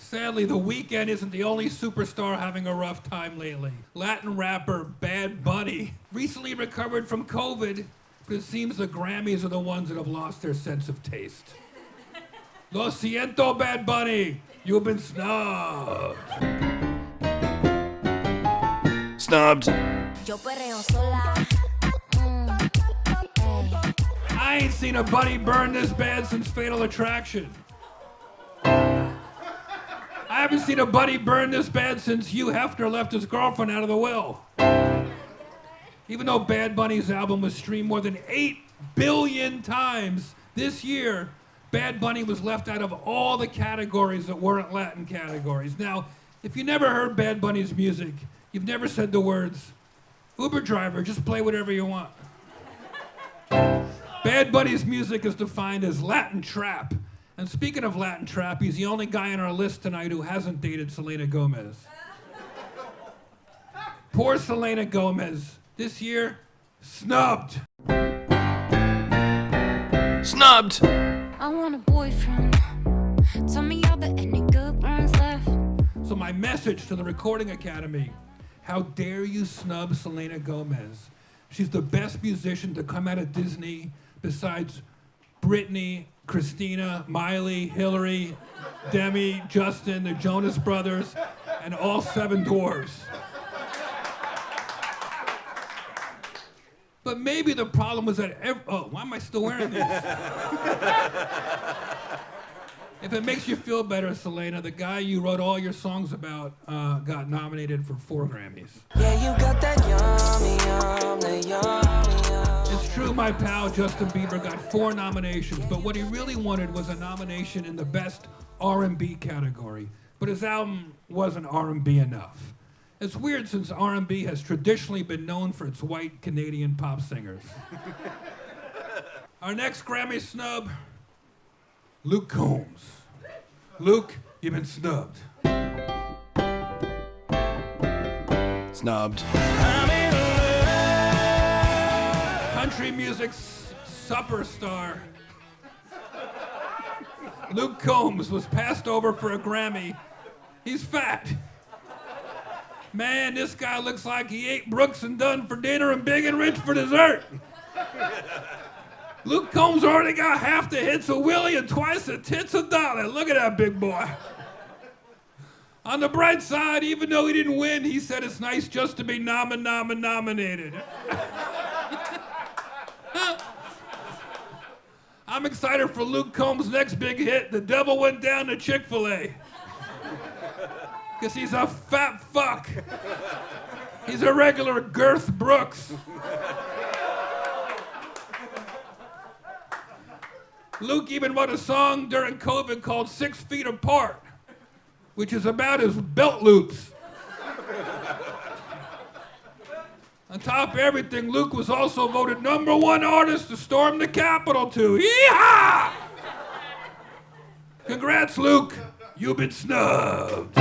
Sadly, The Weeknd isn't the only superstar having a rough time lately. Latin rapper Bad Bunny recently recovered from COVID, but it seems the Grammys are the ones that have lost their sense of taste. Lo siento, Bad Bunny. You've been snubbed. Snubbed. I ain't seen a bunny burn this bad since Fatal Attraction. I haven't seen a bunny burn this bad since Hugh Hefner left his girlfriend out of the will. Even though Bad Bunny's album was streamed more than 8 billion times this year, Bad Bunny was left out of all the categories that weren't Latin categories. Now, if you never heard Bad Bunny's music, you've never said the words, Uber driver, just play whatever you want. Bad Bunny's music is defined as Latin trap. And speaking of Latin trap, he's the only guy on our list tonight who hasn't dated Selena Gomez. Poor Selena Gomez. This year, snubbed. Snubbed. I want a boyfriend. Tell me all the any good ones left. So my message to the Recording Academy, how dare you snub Selena Gomez? She's the best musician to come out of Disney besides Britney, Christina, Miley, Hillary, Demi, Justin, the Jonas Brothers, and all 7 dwarves. But maybe the problem was that why am I still wearing this? If it makes you feel better, Selena, the guy you wrote all your songs about got nominated for 4 Grammys. Yeah, you got that yummy, yummy. It's true my pal Justin Bieber got 4 nominations, but what he really wanted was a nomination in the best R&B category. But his album wasn't R&B enough. It's weird since R&B has traditionally been known for its white Canadian pop singers. Our next Grammy snub, Luke Combs. Luke, you've been snubbed. Snubbed. Country music's superstar Luke Combs was passed over for a Grammy. He's fat. Man, this guy looks like he ate Brooks and Dunn for dinner and Big and Rich for dessert. Luke Combs already got half the hits of Willie and twice the tits of Dolly. Look at that big boy. On the bright side, even though he didn't win, he said it's nice just to be nominated. I'm excited for Luke Combs' next big hit, The Devil Went Down to Chick-fil-A. Because he's a fat fuck. He's a regular Girth Brooks. Luke even wrote a song during COVID called 6 Feet Apart, which is about his belt loops. On top of everything, Luke was also voted #1 artist to storm the Capitol to. Yeehaw! Congrats, Luke. You've been snubbed.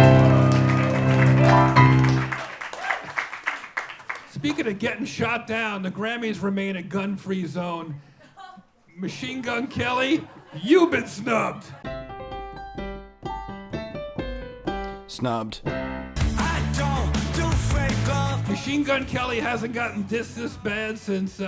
Speaking of getting shot down, the Grammys remain a gun-free zone. Machine Gun Kelly, you've been snubbed. Snubbed. I don't do fake love. Machine Gun Kelly hasn't gotten dissed this bad since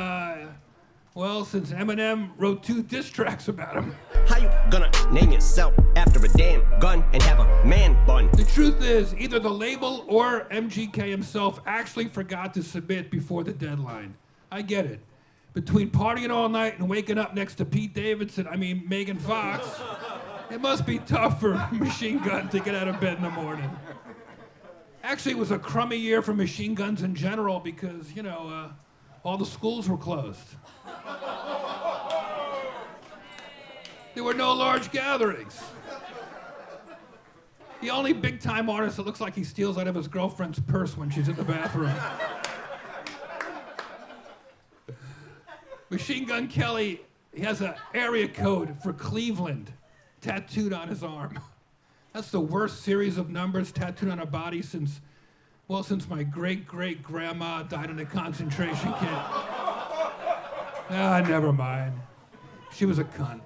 Eminem wrote 2 diss tracks about him. How you gonna name yourself after a damn gun and have a man bun? The truth is, either the label or MGK himself actually forgot to submit before the deadline. I get it. Between partying all night and waking up next to Megan Fox, it must be tough for Machine Gun to get out of bed in the morning. Actually, it was a crummy year for machine guns in general because, all the schools were closed. There were no large gatherings. The only big-time artist that looks like he steals out of his girlfriend's purse when she's in the bathroom. Machine Gun Kelly, he has an area code for Cleveland tattooed on his arm. That's the worst series of numbers tattooed on a body since my great-great-grandma died in a concentration camp. Never mind. She was a cunt.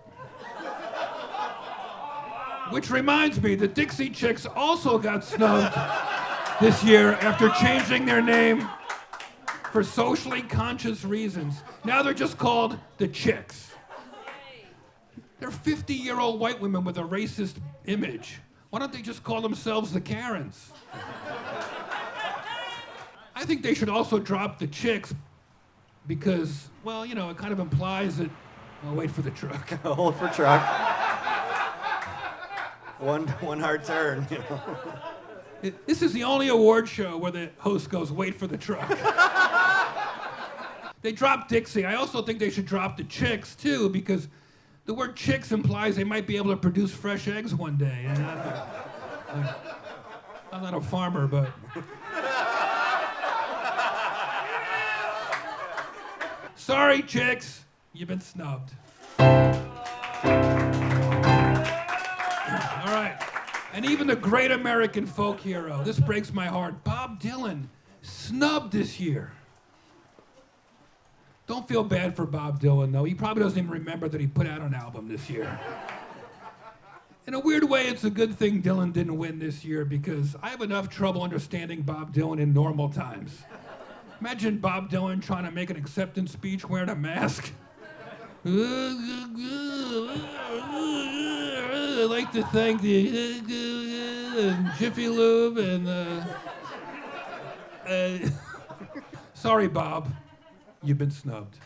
Which reminds me, the Dixie Chicks also got snubbed this year after changing their name for socially conscious reasons. Now they're just called the Chicks. They're 50-year-old white women with a racist image. Why don't they just call themselves the Karens? I think they should also drop the Chicks because, well, you know, it kind of implies that, oh, wait for the truck. Hold for truck. One hard turn, you know. This is the only award show where the host goes, wait for the truck. They dropped Dixie. I also think they should drop the Chicks, too, because the word chicks implies they might be able to produce fresh eggs one day. And I'm not a farmer, but... Sorry, Chicks. You've been snubbed. All right. And even the great American folk hero, this breaks my heart, Bob Dylan, snubbed this year. Don't feel bad for Bob Dylan, though. He probably doesn't even remember that he put out an album this year. In a weird way, it's a good thing Dylan didn't win this year because I have enough trouble understanding Bob Dylan in normal times. Imagine Bob Dylan trying to make an acceptance speech wearing a mask. I'd like to thank the Jiffy Lube and sorry, Bob. You've been snubbed.